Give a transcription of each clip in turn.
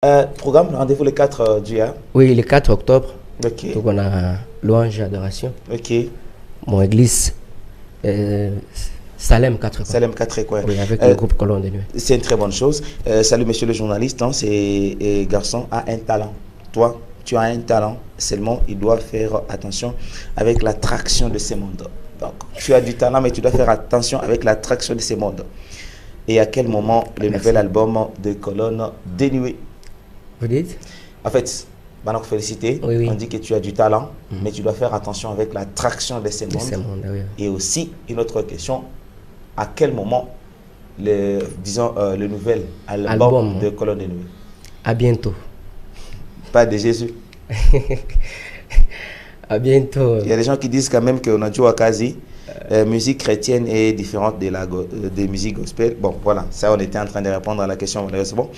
Programme, rendez-vous le 4 juillet. Oui, le 4 octobre. Ok. Donc on a louange et adoration. Ok. Mon église, Salem 4 coins. Salem 4 coins. Oui, avec le groupe Colonne de Nuit. C'est une très bonne chose. Salut monsieur le journaliste, hein, ce garçon a un talent. Toi, tu as un talent, seulement il doit faire attention avec l'attraction de ces mondes. Donc, tu as du talent, mais tu dois faire attention avec l'attraction de ces mondes. Et à quel moment le nouvel album de Colonne de Nuit? Vous dites? En fait, maintenant félicité, oui, oui. On dit que tu as du talent, mais tu dois faire attention avec l'attraction de ces mondes. Oui. Et aussi, une autre question, à quel moment le nouvel album de Colonne de Nuit? À bientôt. Pas de Jésus. À bientôt. Il y a des gens qui disent quand même qu'on a joué à quasi. Musique chrétienne est différente de musique gospel. Bon, voilà, ça on était en train de répondre à la question malheureusement.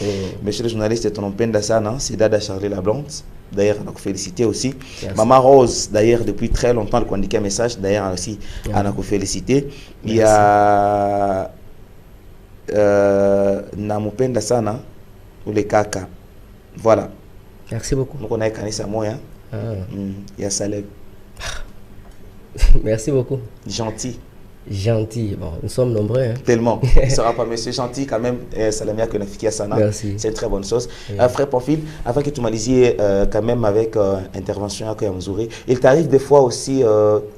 Monsieur le journaliste, ton nom Pendasana, c'est Dada Charlie Lablonde. D'ailleurs, donc félicité aussi. Merci. Maman Rose, d'ailleurs, depuis très longtemps, elle a indiqué un message. D'ailleurs, aussi, elle a félicité. Il y a Namu Pendasana, ou les Kaka. Voilà. Merci beaucoup. Donc, on a Kanisa Moya. Il y a Salem. Merci beaucoup. Gentil. Gentil. Bon, nous sommes nombreux. Hein. Tellement. Il ne sera pas monsieur gentil quand même. Salamia Konafiki Asana. Merci. C'est une très bonne chose. Frère Profil, avant que tu m'alisiez quand même avec intervention à Koyamzouri, il t'arrive des fois aussi,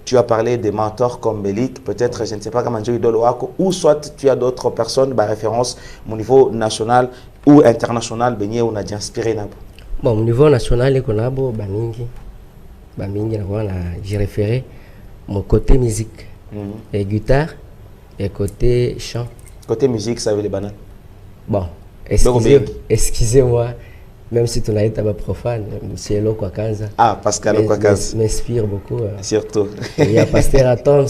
tu as parlé des mentors comme Belik, peut-être, je ne sais pas comment Joe Idoloako, ou soit tu as d'autres personnes, par référence, au niveau national ou international, Benyé, on a déjà inspiré Nabo. Bon, au niveau national, les Konabo, Bamingi, j'ai référé mon côté musique, et guitare, et côté chant. Côté musique, ça veut les bananes. Bon, excusez-moi, même si tu n'as été pas profane, c'est Loko Kanza. Ah, Pascal Loko Kanza. M'inspire beaucoup. Surtout. Il y a Pasteur Atoms.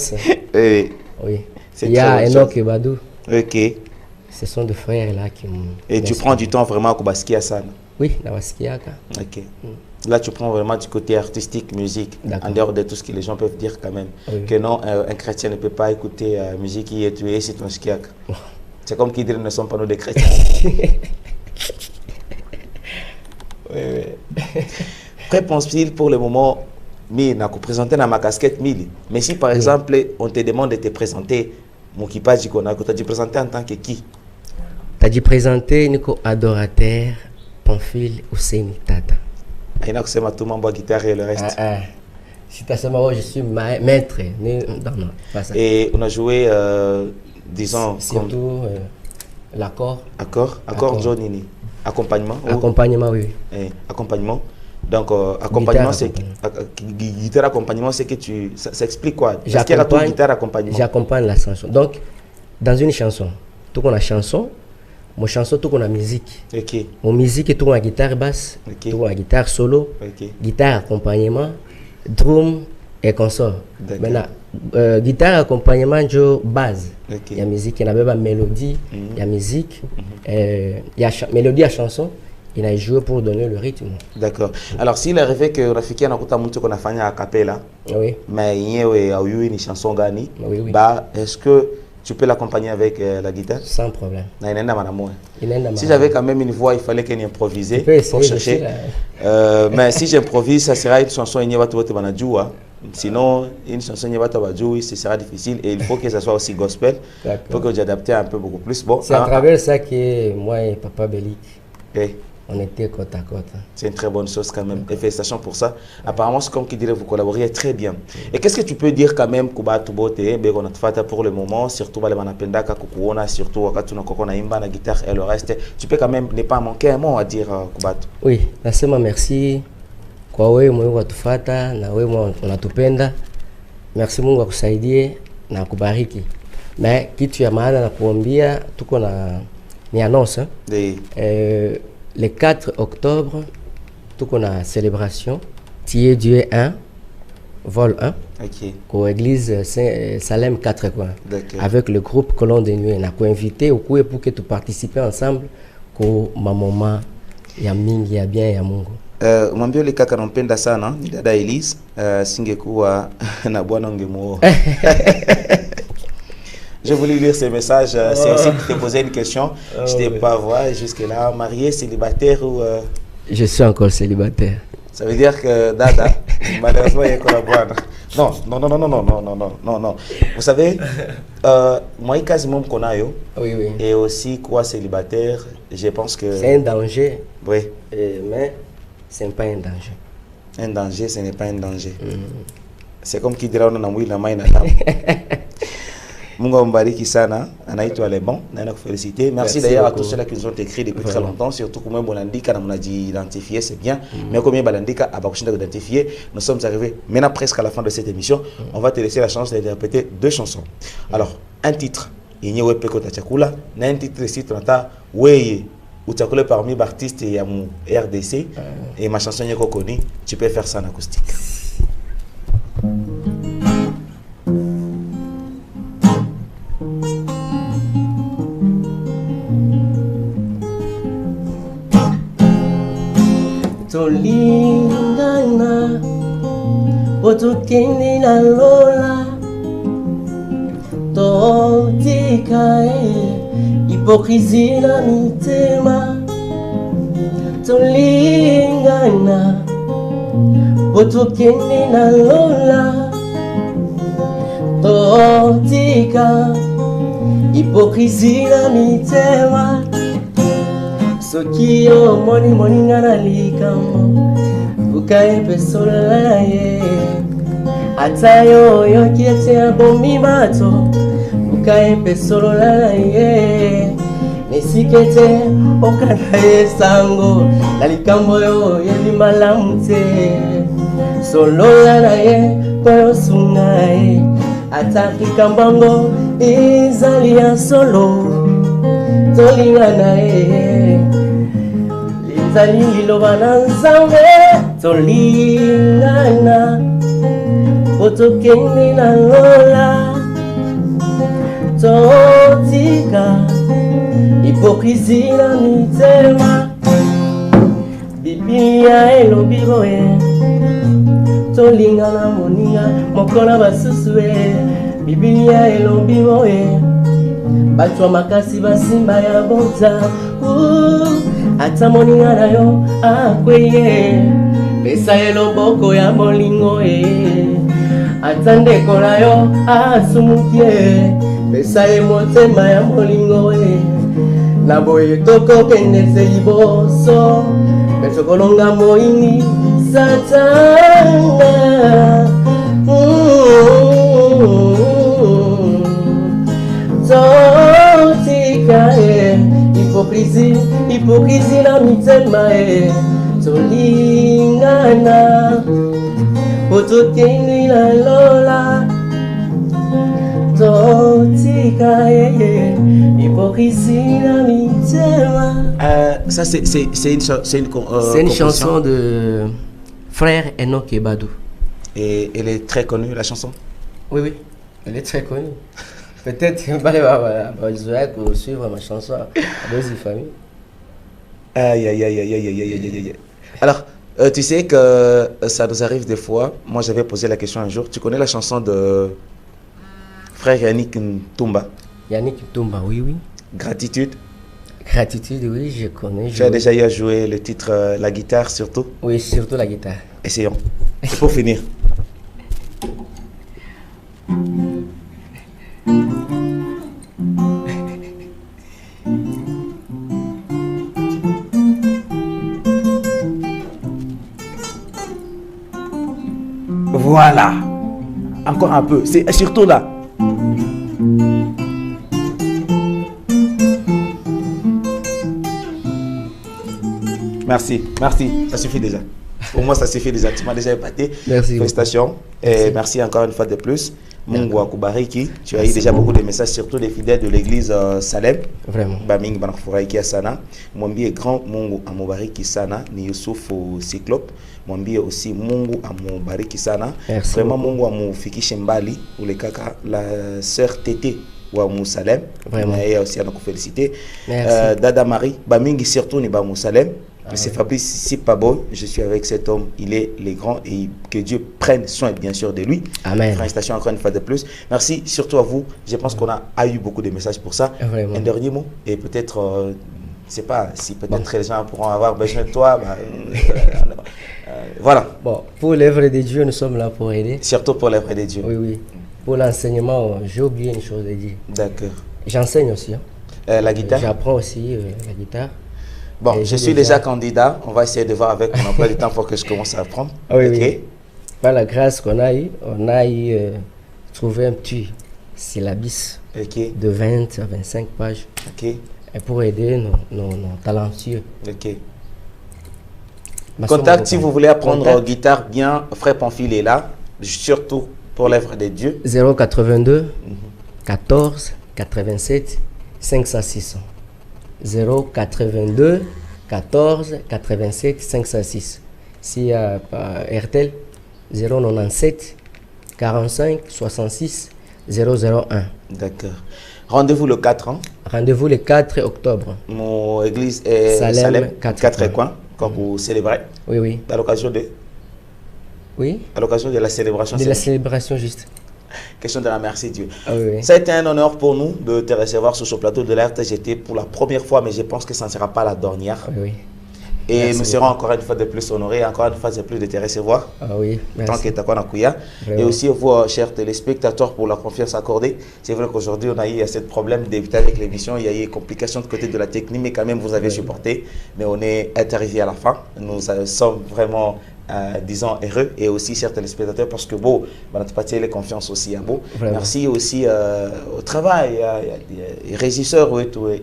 Oui. Oui. Il y a Enoch et Badou. Ok. Ce sont des frères là qui m'ont. Et tu prends du temps vraiment à Kobaski Asana? Oui, dans Baskiaka. Ok. Là, tu prends vraiment du côté artistique, musique, en dehors de tout ce que les gens peuvent dire quand même. Que non, un chrétien ne peut pas écouter musique qui est tuée si tu es skiak. C'est comme qui dit ne sont pas nous des chrétiens. Pense-t-il pour le moment, mais n'a présenté dans ma casquette mille. Mais si par exemple, on te demande de te présenter, mon kipage qu'on a, tu as dit présenter en tant que qui? Tu as dit présenter Nico Adorateur, Pamphile Ousseini Tata. Il y a que tout le monde guitare et le reste. Si tu as je suis maître. Non, pas ça. Et on a joué, disons, surtout l'accord. Accord Johnny. Accompagnement. Accompagnement, oui. Accompagnement. Donc, accompagnement, c'est guitare accompagnement, c'est que ça explique quoi? J'accompagne la chanson. Donc, dans une chanson, tout qu'on a chanson. Mon chanson, tout qu'on a musique. Okay. Mon musique, tout qu'on a guitare basse, tout qu'on a guitare solo, guitare accompagnement, drum et consort. Maintenant, guitare accompagnement, je base. Il y a musique, il y a même mélodie, il y a musique, il y a mélodie à chanson. Il a joué pour donner le rythme. D'accord. Alors, s'il est arrivé que Rafiki a qu'on a fait à capella, mais il y a eu une chanson gagnée, est-ce que tu peux l'accompagner avec la guitare? Sans problème. Si j'avais quand même une voix, il fallait qu'elle improvise pour chercher. Mais si j'improvise, ça sera une chanson sinon, une chanson ce sera difficile et il faut que ça soit aussi gospel pour que j'adapte un peu beaucoup plus. Bon, c'est à travers ça que moi et Papa Belik, on était côte à côte. C'est une très bonne chose quand même. Et félicitations pour ça. Apparemment, c'est comme qui dirait vous collaborez très bien. Et qu'est-ce que tu peux dire quand même pour le moment, surtout surtout quand on a la guitare et le reste. Tu peux quand même ne pas manquer un mot à dire Kubato. Oui, nasema merci kwa wewe Mungu atufata na wewe unatupenda. Merci Mungu akusaidie na akubariki. Mais kitu ya maana na kuambia tuko na ni annonce. Le 4 octobre, tout qu'on a célébration, Thier Dieu 1, vol 1, au église Salem 4 coins, avec le groupe Colonne de Nuit. On a invité au coup pour que tu participes ensemble, ko maman ya mingi ya bien ya Mungu. Mwambie le kaka nampenda sana, ni dada Elise, singekuwa na bwana ungemuoa. J'ai voulu lire ces messages. C'est aussi pour te poser une question. Je t'ai pas vu jusque-là. Marié, célibataire ou... Je suis encore célibataire. Ça veut dire que Dada, malheureusement, il y a collaboré. Non. Vous savez, moi, quasiment qu'on a eu. Oui. Et aussi, quoi, célibataire, je pense que... C'est un danger. Oui. Mais ce n'est pas un danger. Un danger, ce n'est pas un danger. C'est comme qui dira on a mouillé la main na dame. Mungu mbariki sana, anaitwa Lebon, naenda féliciter. Merci d'ailleurs à tous ceux-là qui nous ont écrit depuis très longtemps, surtout comme Bolandika, on a dit identifier, c'est bien. Mais comme Bolandika a pas identifié, nous sommes arrivés maintenant presque à la fin de cette émission. On va te laisser la chance d'interpréter 2 chansons. Alors, un titre, Inyewe Peko Tachakula, un titre ici, Tranta, Weye, ou Tchakula parmi les artistes et mon RDC, et ma chanson Nyeko Koni, tu peux faire ça en acoustique. Tolingana otukindi na lola totika hypocrisie na mitema tolingana otukindi na lola totika hypocrisie na mitema soki yo moni ngana likambo bukaye pesola ye ata yo yokiete abomi bato bukaye pesola ye nesikete okana ye sango na likambo yo yelimalamu te solola na ye koyo sunga ye ata likambango ezali ya solo tolingana ye lizali liloba na nzambe tolingana potokende na lola totika hypocrisie na mitema Biblia elobi boye tolingana moninga mokola basusu Biblia elobi boye Batwa makasi basimba ya bonza ata moninga na yo akweye pesa eloboko ya molingo ata ndeko na yo asumukie pesa motema ya molingo na boye tokokende liboso petokolonga moini satana totika hypocrisie na mitema tolingana otokende na lola totika hypocrisie na mitema. Ça c'est une chanson de frère Enoch Ebadou. Et elle est très connue la chanson. Oui, elle est très connue. Peut-être que je vais suivre ma chanson à deux familles. Aïe. Alors, tu sais que ça nous arrive des fois. Moi, j'avais posé la question un jour. Tu connais la chanson de frère Yannick Ntumba? Yannick Ntumba, oui. Gratitude. Gratitude, oui, je connais. Tu as déjà eu à jouer le titre, la guitare surtout? Oui, surtout la guitare. Essayons. Et pour finir. Voilà. Encore un peu. C'est surtout là. Merci. Ça suffit déjà. Pour moi, ça suffit déjà. Tu m'as déjà épaté. Merci. Félicitations. Et merci encore une fois de plus. Mungu akubariki. Tu as eu déjà beaucoup de messages, surtout des fidèles de l'église Salem. Vraiment. Baming banafuraiki sana. Mwambie grand Mungu amubariki sana ni Yusuf Cyclope. Mwambie aussi Mungu amubariki sana. Merci Vraiment beaucoup. Mungu amufikishe mbali ule kaka la sœur Tété wa Musalem. Vraiment. Et aussi à nous féliciter. Merci. Dada Marie, Bamingi surtout ni ba Musalem. C'est Fabrice Sipabo, je suis avec cet homme, il est les grands et que Dieu prenne soin bien sûr de lui. Amen. Félicitations encore une fois de plus. Merci surtout à vous, je pense qu'on a eu beaucoup de messages pour ça. Vraiment. Un dernier mot et peut-être, je ne sais pas si peut-être les gens pourront avoir besoin de toi. Voilà. Bon, pour l'œuvre de Dieu, nous sommes là pour aider. Surtout pour l'œuvre de Dieu. Oui, oui. Pour l'enseignement, j'ai oublié une chose de dire. D'accord. J'enseigne aussi. La guitare? J'apprends aussi la guitare. Bon, je suis déjà candidat. On va essayer de voir avec mon emploi du temps pour que je commence à apprendre. Oui, oui. Par la grâce qu'on a eu, on a trouvé un petit syllabus de 20 à 25 pages. Et pour aider nos talentueux. Contact si vous voulez apprendre guitare bien, Frère Pamphile est là, surtout pour l'œuvre de Dieu. 082 14 87 506. 082 14 87 506. Si RTL 097 45 66 001. D'accord. Rendez-vous le 4 ans. Rendez-vous le 4 octobre. Mon église est Salem 4 coins, comme vous célébrez. Oui, oui. À l'occasion de. Oui. À l'occasion de la célébration. De la célébration juste. Question de la merci Dieu. Ah, oui, oui. Ça a été un honneur pour nous de te recevoir sur ce plateau de la RTGT pour la première fois, mais je pense que ça ne sera pas la dernière. Oui, oui. Et merci nous serons encore une fois de plus honorés, encore une fois de plus de te recevoir. Ah oui, merci. Tant que tu as et aussi vous, chers téléspectateurs, pour la confiance accordée. C'est vrai qu'aujourd'hui, on a eu ce problème d'éviter avec l'émission. Il y a eu des complications de côté de la technique, mais quand même, vous avez supporté. Mais on est arrivé à la fin. Nous sommes vraiment, disons, heureux. Et aussi, chers téléspectateurs, parce que bon, on a pas les confiance aussi à vous. Merci aussi au travail, les régisseurs,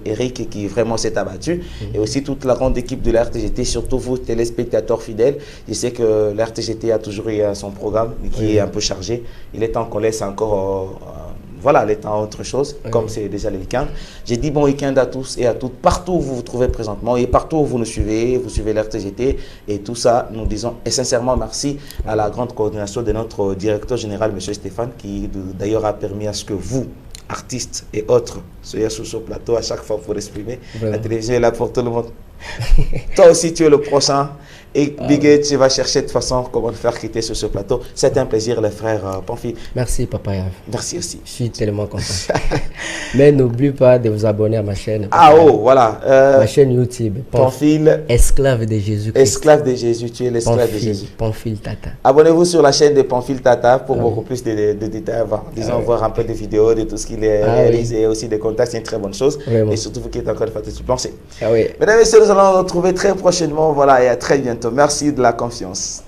Eric, qui vraiment s'est abattu. Et aussi toute la grande équipe de la RTGT, surtout vous, téléspectateurs fidèles. Je sais que la RTGT a toujours eu son programme qui est un peu chargé. Il est temps qu'on laisse encore voilà, le temps à autre chose, comme c'est déjà le week-end. J'ai dit bon week-end à tous et à toutes, partout où vous vous trouvez présentement et partout où vous suivez l'RTGT et tout ça, nous disons et sincèrement merci à la grande coordination de notre directeur général, M. Stéphane, qui d'ailleurs a permis à ce que vous, artistes et autres, soyez sur ce plateau à chaque fois pour exprimer. La télévision est là pour tout le monde. Toi aussi, tu es le prochain. Et Biguet, tu vas chercher de toute façon comment te faire quitter sur ce plateau. C'était un plaisir, le frère Pamphile. Merci, Papa Yav. Merci aussi. Je suis tellement content. Mais n'oublie pas de vous abonner à ma chaîne. Ah oh, voilà. Ma chaîne YouTube. Pamphile. Esclave de Jésus. Esclave de Jésus. Tu es l'esclave de Jésus. Pamphile Tata. Abonnez-vous sur la chaîne de Pamphile Tata pour beaucoup plus de détails. Disons, voir un peu de vidéos de tout ce qu'il réalise et aussi des contacts. C'est une très bonne chose. Vraiment. Et surtout, vous qui êtes encore de faire tout penser. Ah oui. Mesdames et messieurs, nous allons nous retrouver très prochainement. Voilà, et à très bientôt. Merci de la confiance.